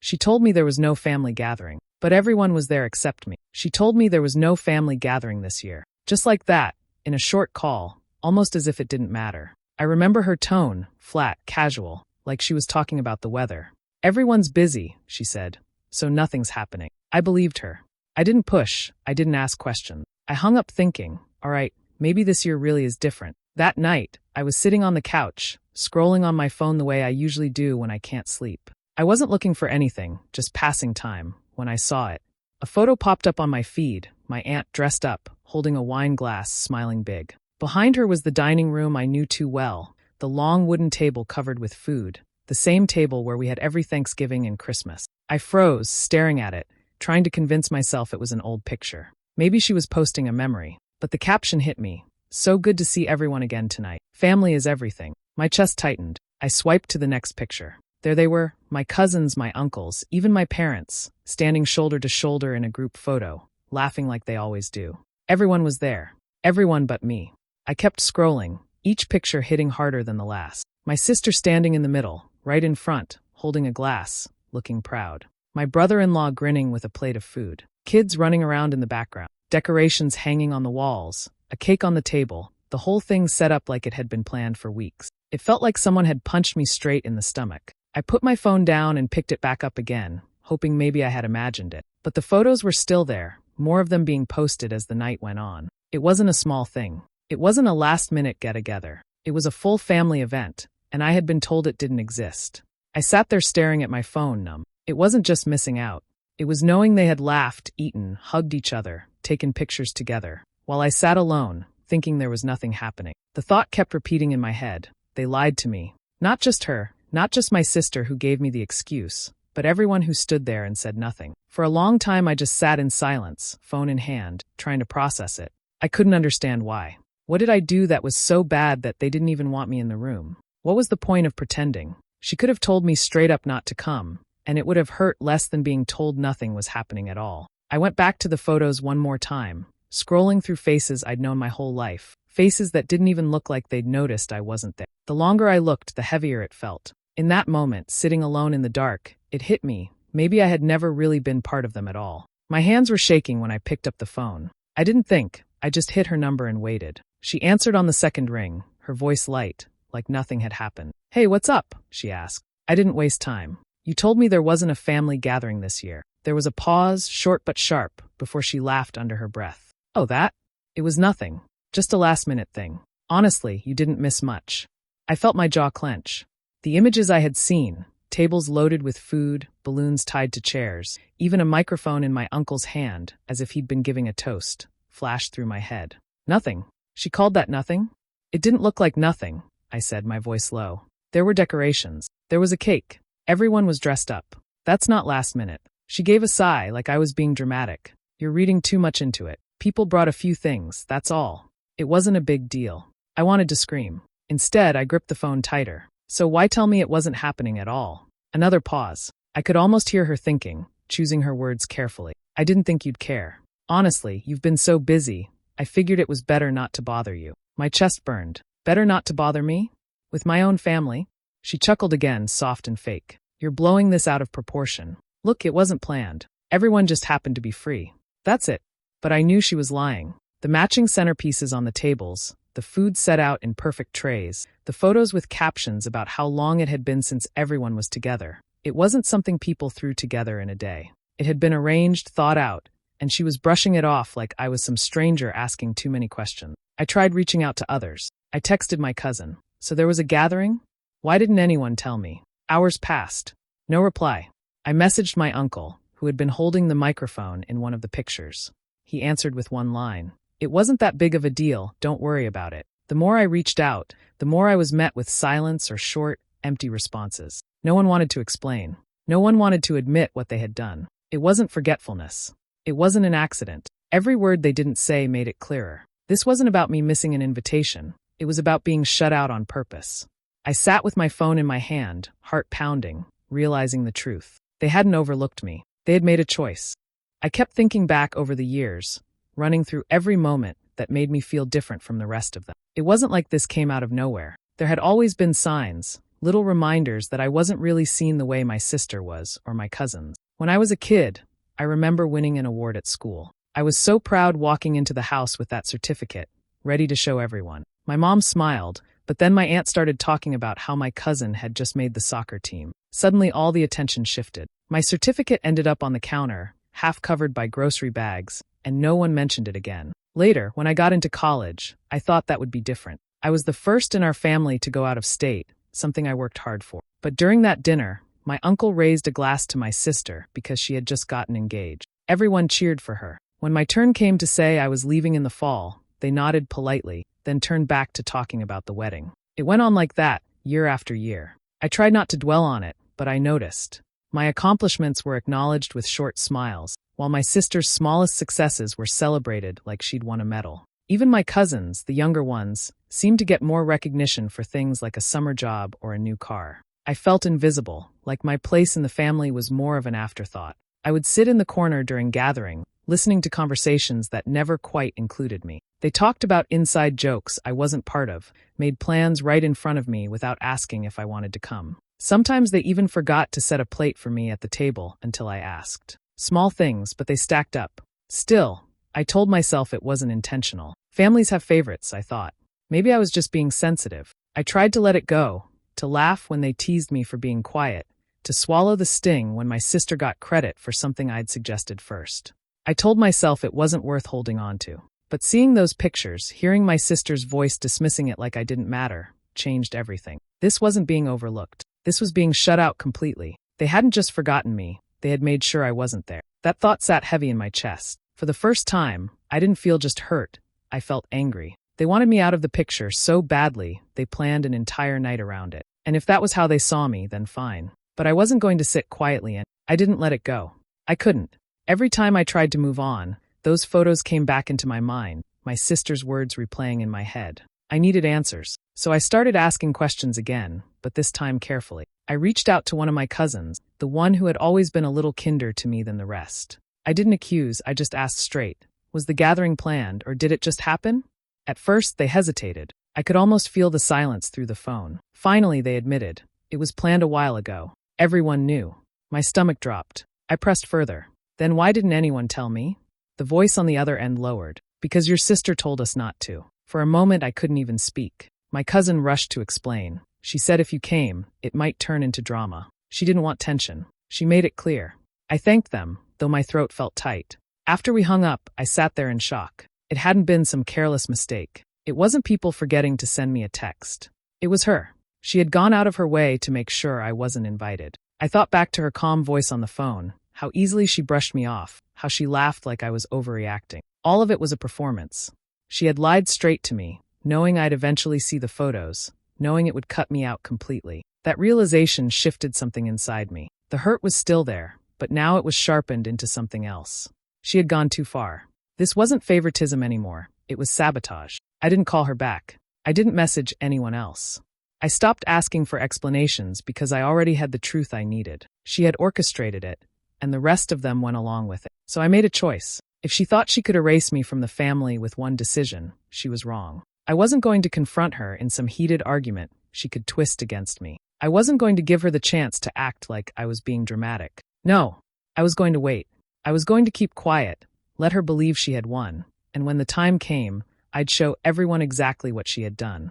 She told me there was no family gathering, but everyone was there except me. She told me there was no family gathering this year. Just like that, in a short call, almost as if it didn't matter. I remember her tone, flat, casual, like she was talking about the weather. Everyone's busy, she said, so nothing's happening. I believed her. I didn't push, I didn't ask questions. I hung up thinking, all right, maybe this year really is different. That night, I was sitting on the couch, scrolling on my phone the way I usually do when I can't sleep. I wasn't looking for anything, just passing time, when I saw it. A photo popped up on my feed, my aunt dressed up, holding a wine glass, smiling big. Behind her was the dining room I knew too well, the long wooden table covered with food, the same table where we had every Thanksgiving and Christmas. I froze, staring at it, trying to convince myself it was an old picture. Maybe she was posting a memory, but the caption hit me. So good to see everyone again tonight. Family is everything. My chest tightened. I swiped to the next picture. There they were, my cousins, my uncles, even my parents, standing shoulder to shoulder in a group photo, laughing like they always do. Everyone was there. Everyone but me. I kept scrolling, each picture hitting harder than the last. My sister standing in the middle, right in front, holding a glass, looking proud. My brother-in-law grinning with a plate of food. Kids running around in the background. Decorations hanging on the walls. A cake on the table. The whole thing set up like it had been planned for weeks. It felt like someone had punched me straight in the stomach. I put my phone down and picked it back up again, hoping maybe I had imagined it. But the photos were still there, more of them being posted as the night went on. It wasn't a small thing. It wasn't a last-minute get-together. It was a full family event, and I had been told it didn't exist. I sat there staring at my phone, numb. It wasn't just missing out. It was knowing they had laughed, eaten, hugged each other, taken pictures together, while I sat alone, thinking there was nothing happening. The thought kept repeating in my head. They lied to me. Not just her. Not just my sister who gave me the excuse, but everyone who stood there and said nothing. For a long time I just sat in silence, phone in hand, trying to process it. I couldn't understand why. What did I do that was so bad that they didn't even want me in the room? What was the point of pretending? She could have told me straight up not to come, and it would have hurt less than being told nothing was happening at all. I went back to the photos one more time, scrolling through faces I'd known my whole life, faces that didn't even look like they'd noticed I wasn't there. The longer I looked, the heavier it felt. In that moment, sitting alone in the dark, it hit me. Maybe I had never really been part of them at all. My hands were shaking when I picked up the phone. I didn't think, I just hit her number and waited. She answered on the second ring, her voice light, like nothing had happened. Hey, what's up? She asked. I didn't waste time. You told me there wasn't a family gathering this year. There was a pause, short but sharp, before she laughed under her breath. Oh, that? It was nothing. Just a last-minute thing. Honestly, you didn't miss much. I felt my jaw clench. The images I had seen, tables loaded with food, balloons tied to chairs, even a microphone in my uncle's hand, as if he'd been giving a toast, flashed through my head. Nothing. She called that nothing? It didn't look like nothing, I said, my voice low. There were decorations. There was a cake. Everyone was dressed up. That's not last minute. She gave a sigh, like I was being dramatic. You're reading too much into it. People brought a few things, that's all. It wasn't a big deal. I wanted to scream. Instead, I gripped the phone tighter. So why tell me it wasn't happening at all? Another pause. I could almost hear her thinking, choosing her words carefully. I didn't think you'd care. Honestly, you've been so busy. I figured it was better not to bother you. My chest burned. Better not to bother me? With my own family? She chuckled again, soft and fake. You're blowing this out of proportion. Look, it wasn't planned. Everyone just happened to be free. That's it. But I knew she was lying. The matching centerpieces on the tables, the food set out in perfect trays, the photos with captions about how long it had been since everyone was together. It wasn't something people threw together in a day. It had been arranged, thought out, and she was brushing it off like I was some stranger asking too many questions. I tried reaching out to others. I texted my cousin. So there was a gathering? Why didn't anyone tell me? Hours passed. No reply. I messaged my uncle, who had been holding the microphone in one of the pictures. He answered with one line. It wasn't that big of a deal, don't worry about it. The more I reached out, the more I was met with silence or short, empty responses. No one wanted to explain. No one wanted to admit what they had done. It wasn't forgetfulness. It wasn't an accident. Every word they didn't say made it clearer. This wasn't about me missing an invitation. It was about being shut out on purpose. I sat with my phone in my hand, heart pounding, realizing the truth. They hadn't overlooked me. They had made a choice. I kept thinking back over the years, running through every moment that made me feel different from the rest of them. It wasn't like this came out of nowhere. There had always been signs, little reminders that I wasn't really seen the way my sister was or my cousins. When I was a kid, I remember winning an award at school. I was so proud walking into the house with that certificate, ready to show everyone. My mom smiled, but then my aunt started talking about how my cousin had just made the soccer team. Suddenly all the attention shifted. My certificate ended up on the counter, half covered by grocery bags, and no one mentioned it again. Later, when I got into college, I thought that would be different. I was the first in our family to go out of state, something I worked hard for. But during that dinner, my uncle raised a glass to my sister because she had just gotten engaged. Everyone cheered for her. When my turn came to say I was leaving in the fall, they nodded politely, then turned back to talking about the wedding. It went on like that, year after year. I tried not to dwell on it, but I noticed. My accomplishments were acknowledged with short smiles, while my sister's smallest successes were celebrated like she'd won a medal. Even my cousins, the younger ones, seemed to get more recognition for things like a summer job or a new car. I felt invisible, like my place in the family was more of an afterthought. I would sit in the corner during gathering, listening to conversations that never quite included me. They talked about inside jokes I wasn't part of, made plans right in front of me without asking if I wanted to come. Sometimes they even forgot to set a plate for me at the table until I asked. Small things, but they stacked up. Still, I told myself it wasn't intentional. Families have favorites, I thought. Maybe I was just being sensitive. I tried to let it go, to laugh when they teased me for being quiet, to swallow the sting when my sister got credit for something I'd suggested first. I told myself it wasn't worth holding on to. But seeing those pictures, hearing my sister's voice dismissing it like I didn't matter, changed everything. This wasn't being overlooked. This was being shut out completely. They hadn't just forgotten me, they had made sure I wasn't there. That thought sat heavy in my chest. For the first time, I didn't feel just hurt, I felt angry. They wanted me out of the picture so badly, they planned an entire night around it. And if that was how they saw me, then fine. But I wasn't going to sit quietly and I didn't let it go. I couldn't. Every time I tried to move on, those photos came back into my mind, my sister's words replaying in my head. I needed answers, so I started asking questions again, but this time carefully. I reached out to one of my cousins, the one who had always been a little kinder to me than the rest. I didn't accuse, I just asked straight. Was the gathering planned, or did it just happen? At first, they hesitated. I could almost feel the silence through the phone. Finally, they admitted. It was planned a while ago. Everyone knew. My stomach dropped. I pressed further. Then why didn't anyone tell me? The voice on the other end lowered. Because your sister told us not to. For a moment, I couldn't even speak. My cousin rushed to explain. She said if you came, it might turn into drama. She didn't want tension. She made it clear. I thanked them, though my throat felt tight. After we hung up, I sat there in shock. It hadn't been some careless mistake. It wasn't people forgetting to send me a text. It was her. She had gone out of her way to make sure I wasn't invited. I thought back to her calm voice on the phone, how easily she brushed me off, how she laughed like I was overreacting. All of it was a performance. She had lied straight to me, knowing I'd eventually see the photos, knowing it would cut me out completely. That realization shifted something inside me. The hurt was still there, but now it was sharpened into something else. She had gone too far. This wasn't favoritism anymore. It was sabotage. I didn't call her back. I didn't message anyone else. I stopped asking for explanations because I already had the truth I needed. She had orchestrated it, and the rest of them went along with it. So I made a choice. If she thought she could erase me from the family with one decision, she was wrong. I wasn't going to confront her in some heated argument she could twist against me. I wasn't going to give her the chance to act like I was being dramatic. No, I was going to wait. I was going to keep quiet, let her believe she had won, and when the time came, I'd show everyone exactly what she had done.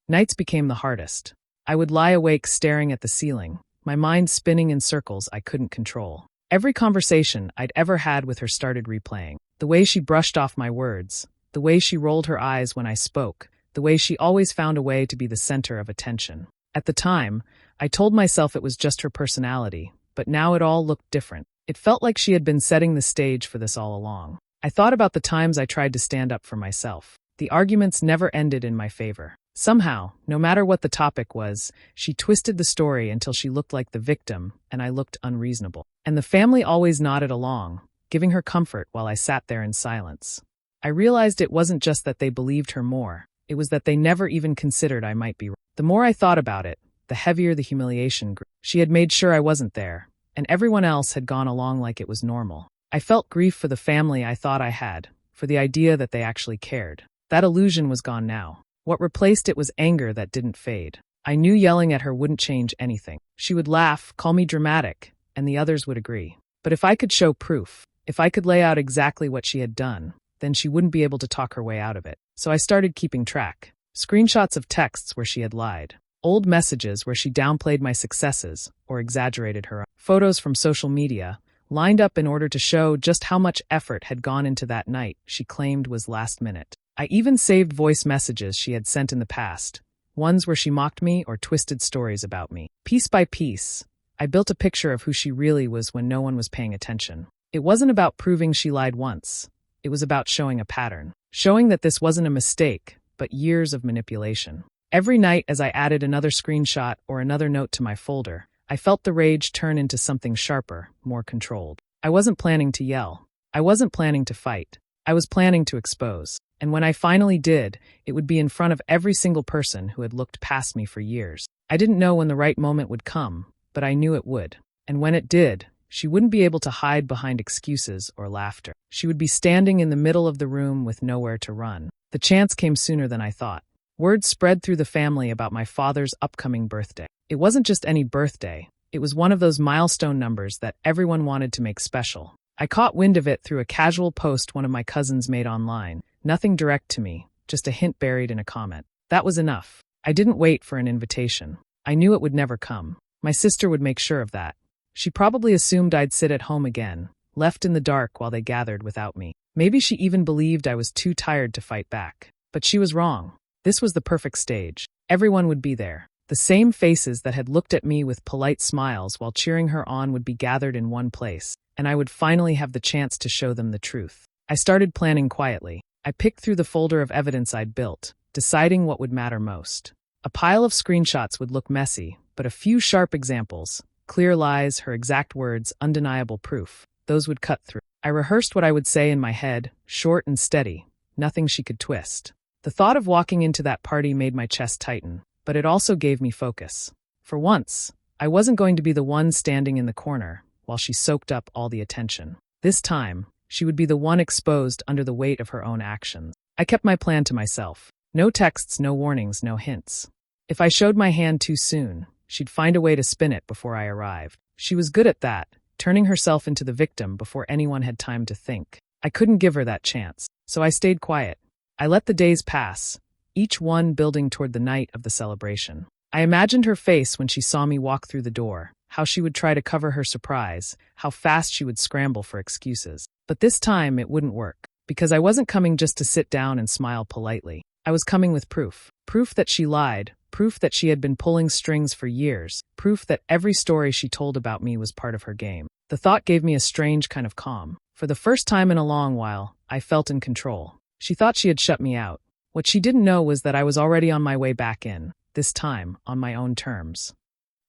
Nights became the hardest. I would lie awake staring at the ceiling, my mind spinning in circles I couldn't control. Every conversation I'd ever had with her started replaying. The way she brushed off my words, the way she rolled her eyes when I spoke, the way she always found a way to be the center of attention. At the time, I told myself it was just her personality, but now it all looked different. It felt like she had been setting the stage for this all along. I thought about the times I tried to stand up for myself. The arguments never ended in my favor. Somehow, no matter what the topic was, she twisted the story until she looked like the victim, and I looked unreasonable. And the family always nodded along, giving her comfort while I sat there in silence. I realized it wasn't just that they believed her more, it was that they never even considered I might be wrong. The more I thought about it, the heavier the humiliation grew. She had made sure I wasn't there, and everyone else had gone along like it was normal. I felt grief for the family I thought I had, for the idea that they actually cared. That illusion was gone now. What replaced it was anger that didn't fade. I knew yelling at her wouldn't change anything. She would laugh, call me dramatic, and the others would agree. But if I could show proof, if I could lay out exactly what she had done, then she wouldn't be able to talk her way out of it. So I started keeping track. Screenshots of texts where she had lied. Old messages where she downplayed my successes or exaggerated her own. Photos from social media, lined up in order to show just how much effort had gone into that night she claimed was last minute. I even saved voice messages she had sent in the past, ones where she mocked me or twisted stories about me. Piece by piece, I built a picture of who she really was when no one was paying attention. It wasn't about proving she lied once. It was about showing a pattern, showing that this wasn't a mistake, but years of manipulation. Every night as I added another screenshot or another note to my folder, I felt the rage turn into something sharper, more controlled. I wasn't planning to yell. I wasn't planning to fight. I was planning to expose. And when I finally did, it would be in front of every single person who had looked past me for years. I didn't know when the right moment would come, but I knew it would. And when it did, she wouldn't be able to hide behind excuses or laughter. She would be standing in the middle of the room with nowhere to run. The chance came sooner than I thought. Word spread through the family about my father's upcoming birthday. It wasn't just any birthday. It was one of those milestone numbers that everyone wanted to make special. I caught wind of it through a casual post one of my cousins made online. Nothing direct to me, just a hint buried in a comment. That was enough. I didn't wait for an invitation. I knew it would never come. My sister would make sure of that. She probably assumed I'd sit at home again, left in the dark while they gathered without me. Maybe she even believed I was too tired to fight back. But she was wrong. This was the perfect stage. Everyone would be there. The same faces that had looked at me with polite smiles while cheering her on would be gathered in one place, and I would finally have the chance to show them the truth. I started planning quietly. I picked through the folder of evidence I'd built, deciding what would matter most. A pile of screenshots would look messy, but a few sharp examples, clear lies, her exact words, undeniable proof, those would cut through. I rehearsed what I would say in my head, short and steady, nothing she could twist. The thought of walking into that party made my chest tighten, but it also gave me focus. For once, I wasn't going to be the one standing in the corner while she soaked up all the attention. This time, she would be the one exposed under the weight of her own actions. I kept my plan to myself. No texts, no warnings, no hints. If I showed my hand too soon, she'd find a way to spin it before I arrived. She was good at that, turning herself into the victim before anyone had time to think. I couldn't give her that chance, so I stayed quiet. I let the days pass, each one building toward the night of the celebration. I imagined her face when she saw me walk through the door, how she would try to cover her surprise, how fast she would scramble for excuses. But this time it wouldn't work, because I wasn't coming just to sit down and smile politely. I was coming with proof. Proof that she lied, proof that she had been pulling strings for years, proof that every story she told about me was part of her game. The thought gave me a strange kind of calm. For the first time in a long while, I felt in control. She thought she had shut me out. What she didn't know was that I was already on my way back in, this time on my own terms.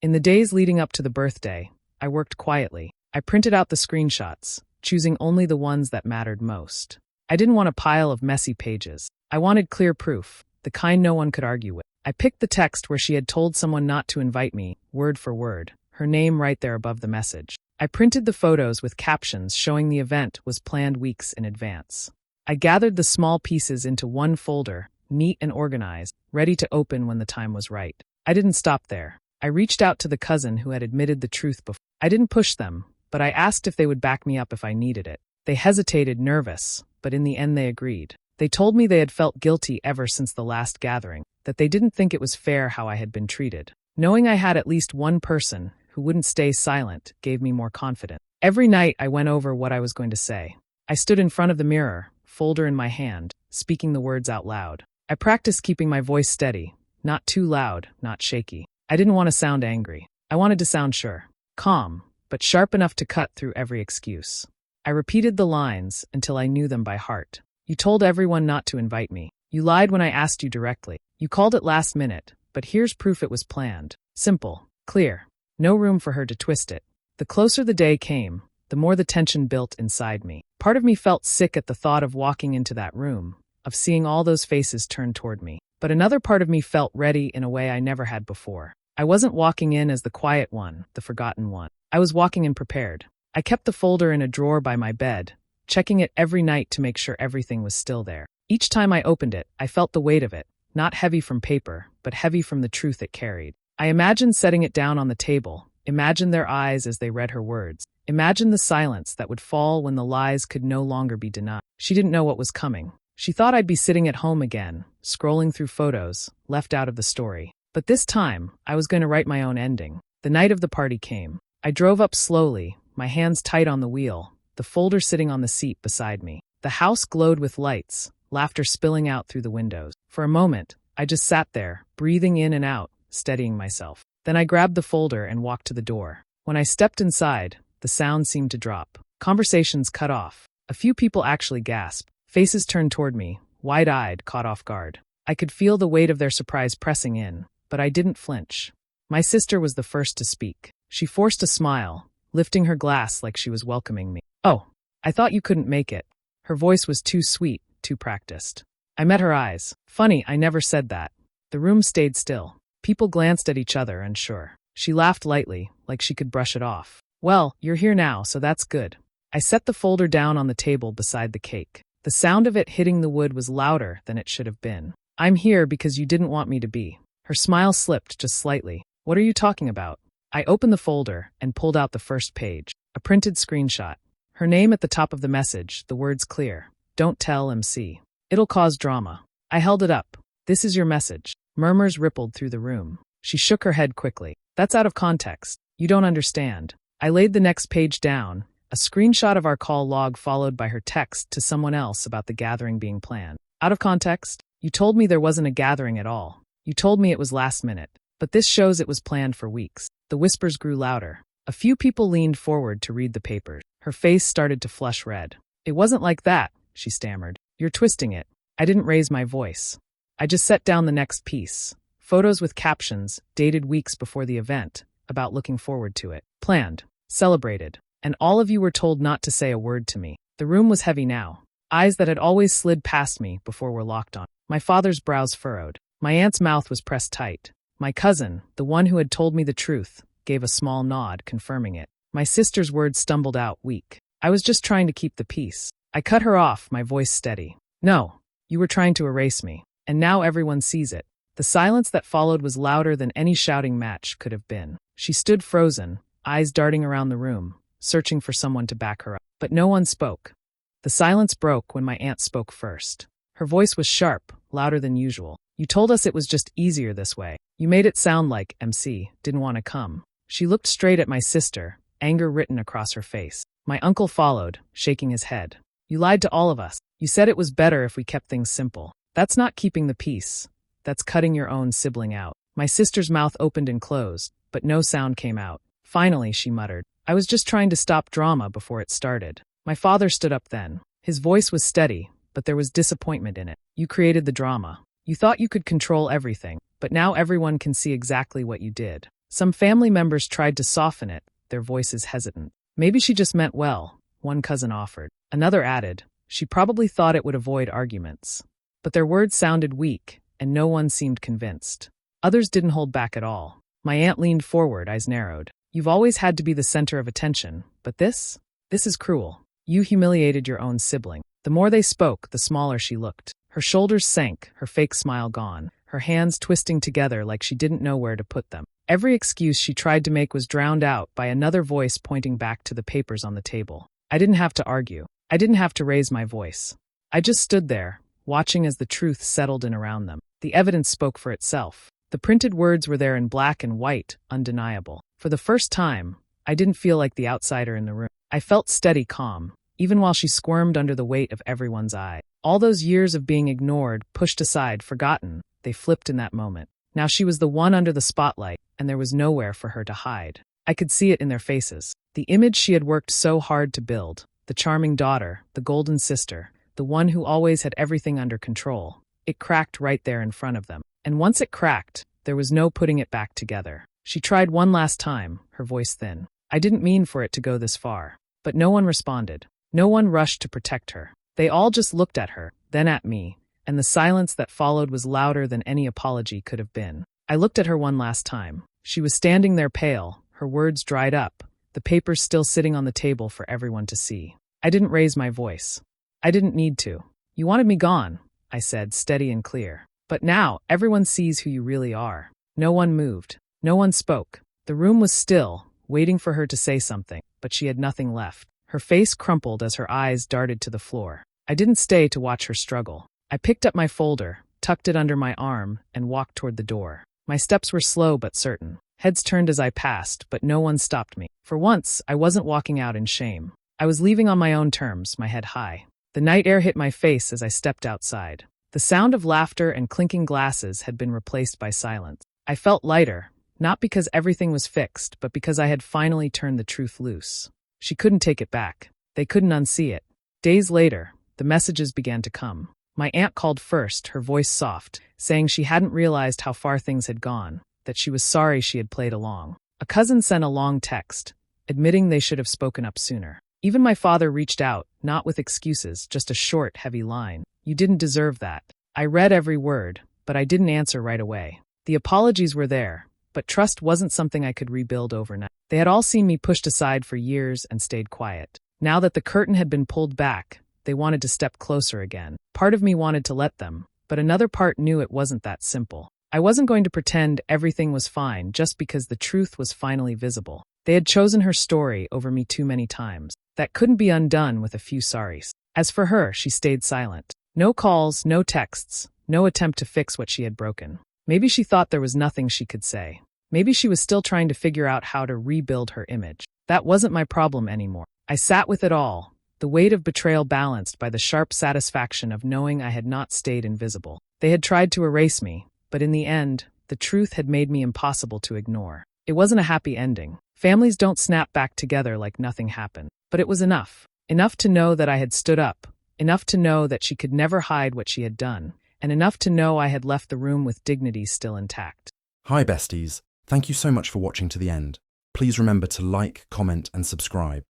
In the days leading up to the birthday, I worked quietly. I printed out the screenshots, choosing only the ones that mattered most. I didn't want a pile of messy pages. I wanted clear proof, the kind no one could argue with. I picked the text where she had told someone not to invite me, word for word, her name right there above the message. I printed the photos with captions showing the event was planned weeks in advance. I gathered the small pieces into one folder, neat and organized, ready to open when the time was right. I didn't stop there. I reached out to the cousin who had admitted the truth before. I didn't push them, but I asked if they would back me up if I needed it. They hesitated, nervous, but in the end they agreed. They told me they had felt guilty ever since the last gathering, that they didn't think it was fair how I had been treated. Knowing I had at least one person who wouldn't stay silent gave me more confidence. Every night I went over what I was going to say. I stood in front of the mirror, folder in my hand, speaking the words out loud. I practiced keeping my voice steady, not too loud, not shaky. I didn't want to sound angry. I wanted to sound sure, calm, but sharp enough to cut through every excuse. I repeated the lines until I knew them by heart. You told everyone not to invite me. You lied when I asked you directly. You called it last minute, but here's proof it was planned. Simple, clear. No room for her to twist it. The closer the day came, the more the tension built inside me. Part of me felt sick at the thought of walking into that room, of seeing all those faces turned toward me. But another part of me felt ready in a way I never had before. I wasn't walking in as the quiet one, the forgotten one. I was walking in prepared. I kept the folder in a drawer by my bed, checking it every night to make sure everything was still there. Each time I opened it, I felt the weight of it, not heavy from paper, but but heavy from the truth it carried. I imagined setting it down on the table, imagined their eyes as they read her words, imagined the silence that would fall when the lies could no longer be denied. She didn't know what was coming. She thought I'd be sitting at home again, scrolling through photos, left out of the story. But this time, I was going to write my own ending. The night of the party came. I drove up slowly, my hands tight on the wheel, the folder sitting on the seat beside me. The house glowed with lights, laughter spilling out through the windows. For a moment, I just sat there, breathing in and out, steadying myself. Then I grabbed the folder and walked to the door. When I stepped inside, the sound seemed to drop. Conversations cut off. A few people actually gasped. Faces turned toward me, wide-eyed, caught off guard. I could feel the weight of their surprise pressing in, but I didn't flinch. My sister was the first to speak. She forced a smile, lifting her glass like she was welcoming me. "Oh, I thought you couldn't make it." Her voice was too sweet, too practiced. I met her eyes. Funny, I never said that. The room stayed still. People glanced at each other, unsure. She laughed lightly, like she could brush it off. "Well, you're here now, so that's good." I set the folder down on the table beside the cake. The sound of it hitting the wood was louder than it should have been. "I'm here because you didn't want me to be." Her smile slipped just slightly. "What are you talking about?" I opened the folder and pulled out the first page. A printed screenshot. Her name at the top of the message, the words clear. "Don't tell MC. It'll cause drama." I held it up. "This is your message." Murmurs rippled through the room. She shook her head quickly. "That's out of context. You don't understand." I laid the next page down, a screenshot of our call log followed by her text to someone else about the gathering being planned. "Out of context? You told me there wasn't a gathering at all. You told me it was last minute. But this shows it was planned for weeks." The whispers grew louder. A few people leaned forward to read the papers. Her face started to flush red. "It wasn't like that," she stammered. "You're twisting it." I didn't raise my voice. I just set down the next piece. Photos with captions, dated weeks before the event, about looking forward to it. Planned. Celebrated. And all of you were told not to say a word to me. The room was heavy now. Eyes that had always slid past me before were locked on. My father's brows furrowed. My aunt's mouth was pressed tight. My cousin, the one who had told me the truth, gave a small nod, confirming it. My sister's words stumbled out, weak. "I was just trying to keep the peace." I cut her off, my voice steady. "No, you were trying to erase me. And now everyone sees it." The silence that followed was louder than any shouting match could have been. She stood frozen, eyes darting around the room, searching for someone to back her up. But no one spoke. The silence broke when my aunt spoke first. Her voice was sharp, louder than usual. "You told us it was just easier this way. You made it sound like MC didn't want to come." She looked straight at my sister, anger written across her face. My uncle followed, shaking his head. "You lied to all of us. You said it was better if we kept things simple. That's not keeping the peace. That's cutting your own sibling out." My sister's mouth opened and closed, but no sound came out. Finally, she muttered, "I was just trying to stop drama before it started." My father stood up then. His voice was steady, but there was disappointment in it. "You created the drama. You thought you could control everything, but now everyone can see exactly what you did." Some family members tried to soften it, their voices hesitant. "Maybe she just meant well," one cousin offered. Another added, "She probably thought it would avoid arguments." But their words sounded weak, and no one seemed convinced. Others didn't hold back at all. My aunt leaned forward, eyes narrowed. "You've always had to be the center of attention, but this is cruel. You humiliated your own sibling." The more they spoke, the smaller she looked. Her shoulders sank, her fake smile gone, her hands twisting together like she didn't know where to put them. Every excuse she tried to make was drowned out by another voice pointing back to the papers on the table. I didn't have to argue. I didn't have to raise my voice. I just stood there, watching as the truth settled in around them. The evidence spoke for itself. The printed words were there in black and white, undeniable. For the first time, I didn't feel like the outsider in the room. I felt steady calm, even while she squirmed under the weight of everyone's eye. All those years of being ignored, pushed aside, forgotten, they flipped in that moment. Now she was the one under the spotlight, and there was nowhere for her to hide. I could see it in their faces. The image she had worked so hard to build, the charming daughter, the golden sister, the one who always had everything under control. It cracked right there in front of them. And once it cracked, there was no putting it back together. She tried one last time, her voice thin. "I didn't mean for it to go this far." But no one responded. No one rushed to protect her. They all just looked at her, then at me, and the silence that followed was louder than any apology could have been. I looked at her one last time. She was standing there pale, her words dried up, the papers still sitting on the table for everyone to see. I didn't raise my voice. I didn't need to. "You wanted me gone," I said, steady and clear. But now, everyone sees who you really are. No one moved. No one spoke. The room was still, waiting for her to say something, but she had nothing left. Her face crumpled as her eyes darted to the floor. I didn't stay to watch her struggle. I picked up my folder, tucked it under my arm, and walked toward the door. My steps were slow but certain. Heads turned as I passed, but no one stopped me. For once, I wasn't walking out in shame. I was leaving on my own terms, my head high. The night air hit my face as I stepped outside. The sound of laughter and clinking glasses had been replaced by silence. I felt lighter, not because everything was fixed, but because I had finally turned the truth loose. She couldn't take it back. They couldn't unsee it. Days later, the messages began to come. My aunt called first, her voice soft, saying she hadn't realized how far things had gone, that she was sorry she had played along. A cousin sent a long text, admitting they should have spoken up sooner. Even my father reached out, not with excuses, just a short, heavy line. You didn't deserve that. I read every word, but I didn't answer right away. The apologies were there, but trust wasn't something I could rebuild overnight. They had all seen me pushed aside for years and stayed quiet. Now that the curtain had been pulled back, they wanted to step closer again. Part of me wanted to let them, but another part knew it wasn't that simple. I wasn't going to pretend everything was fine just because the truth was finally visible. They had chosen her story over me too many times. That couldn't be undone with a few sorries. As for her, she stayed silent. No calls, no texts, no attempt to fix what she had broken. Maybe she thought there was nothing she could say. Maybe she was still trying to figure out how to rebuild her image. That wasn't my problem anymore. I sat with it all, the weight of betrayal balanced by the sharp satisfaction of knowing I had not stayed invisible. They had tried to erase me, but in the end, the truth had made me impossible to ignore. It wasn't a happy ending. Families don't snap back together like nothing happened. But it was enough. Enough to know that I had stood up. Enough to know that she could never hide what she had done. And enough to know I had left the room with dignity still intact. Hi besties, thank you so much for watching to the end. Please remember to like, comment and subscribe.